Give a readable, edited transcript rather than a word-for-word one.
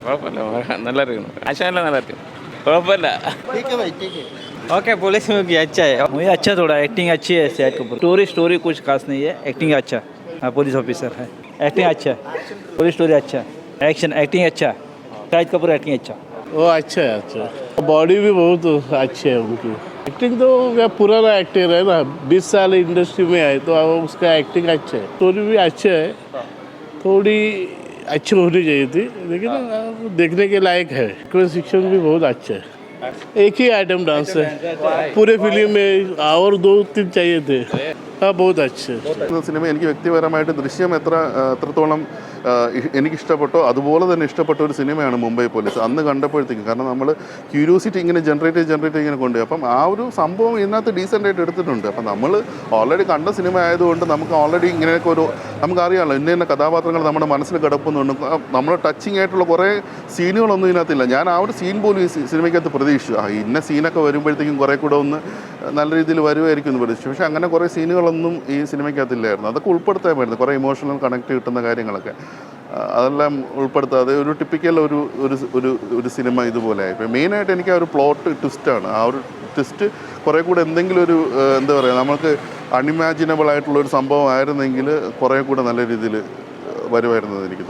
കുഴപ്പമില്ല, നല്ല അറിയുന്നു. ആശാനെല്ലാം നല്ല അറിയും, കുഴപ്പമില്ല. ओके पुलिस में भी अच्छा है, मुझे अच्छा थोड़ा एक्टिंग अच्छी है शायद कपूर। स्टोरी कुछ खास नहीं है, एक्टिंग अच्छा। हाँ पुलिस ऑफिसर है, एक्टिंग अच्छा, पूरी स्टोरी अच्छा, एक्शन एक्टिंग अच्छा, शाहिद कपूर एक्टिंग अच्छा। वो अच्छा है, अच्छा बॉडी भी बहुत अच्छी है उनकी। एक्टिंग तो क्या पुराना एक्टर है ना, 20 साल इंडस्ट्री में है तो उसका एक्टिंग अच्छा है, स्टोरी भी अच्छा है, थोड़ी अच्छी होनी चाहिए थी लेकिन देखने के लायक है। शिक्षण भी बहुत अच्छा है, एक ही आइटम डांस है पूरे फिल्म में, और 2-3 चाहिए थे। हाँ बहुत अच्छे। സിനിമ എനിക്ക് വ്യക്തിപരമായിട്ട് ദൃശ്യം എത്രത്തോളം എനിക്കിഷ്ടപ്പെട്ടോ അതുപോലെ തന്നെ ഇഷ്ടപ്പെട്ട ഒരു സിനിമയാണ് മുംബൈ പോലീസ്. അന്ന് കണ്ടപ്പോഴത്തേക്കും കാരണം നമ്മൾ ക്യൂരിയോസിറ്റി ഇങ്ങനെ ജനറേറ്റ് ഇങ്ങനെ കൊണ്ടുപോയി. അപ്പം ആ ഒരു സംഭവം ഇതിനകത്ത് ഡീസൻ്റായിട്ട് എടുത്തിട്ടുണ്ട്. അപ്പം നമ്മൾ ഓൾറെഡി കണ്ട സിനിമ ആയതുകൊണ്ട് നമുക്ക് ഓൾറെഡി ഇങ്ങനെയൊക്കെ ഒരു നമുക്കറിയാമല്ലോ ഇന്ന കഥാപാത്രങ്ങൾ നമ്മുടെ മനസ്സിൽ കിടക്കുന്നുണ്ട്. നമ്മൾ ടച്ചിങ് ആയിട്ടുള്ള കുറേ സീനുകളൊന്നും ഇതിനകത്തില്ല. ഞാൻ ആ ഒരു സീൻ പോലും ഈ സിനിമയ്ക്കകത്ത് പ്രതീക്ഷിച്ചു, ഇന്ന സീനൊക്കെ വരുമ്പോഴത്തേക്കും കുറേ കൂടെ ഒന്ന് നല്ല രീതിയിൽ വരുമായിരിക്കും എന്ന് പ്രതീക്ഷിച്ചു. പക്ഷേ അങ്ങനെ കുറേ സീനുകളൊന്നും ഈ സിനിമയ്ക്കകത്തില്ലായിരുന്നു. അതൊക്കെ ഉൾപ്പെടുത്താമായിരുന്നു, കുറേ ഇമോഷണൽ കണക്ട് കിട്ടുന്ന കാര്യങ്ങളൊക്കെ. അതെല്ലാം ഉൾപ്പെടുത്താതെ ഒരു ടിപ്പിക്കൽ ഒരു ഒരു ഒരു സിനിമ ഇതുപോലെ ആയിപ്പോയി. മെയിനായിട്ട് എനിക്ക് ആ ഒരു പ്ലോട്ട് ട്വിസ്റ്റാണ്. ആ ഒരു ട്വിസ്റ്റ് കുറേ കൂടെ എന്തെങ്കിലും ഒരു എന്താ പറയുക, നമുക്ക് അൺഇമാജിനബിൾ ആയിട്ടുള്ളൊരു സംഭവം ആയിരുന്നെങ്കിൽ കുറേ കൂടെ നല്ല രീതിയിൽ വരുമായിരുന്നത് എനിക്ക് തോന്നുന്നു.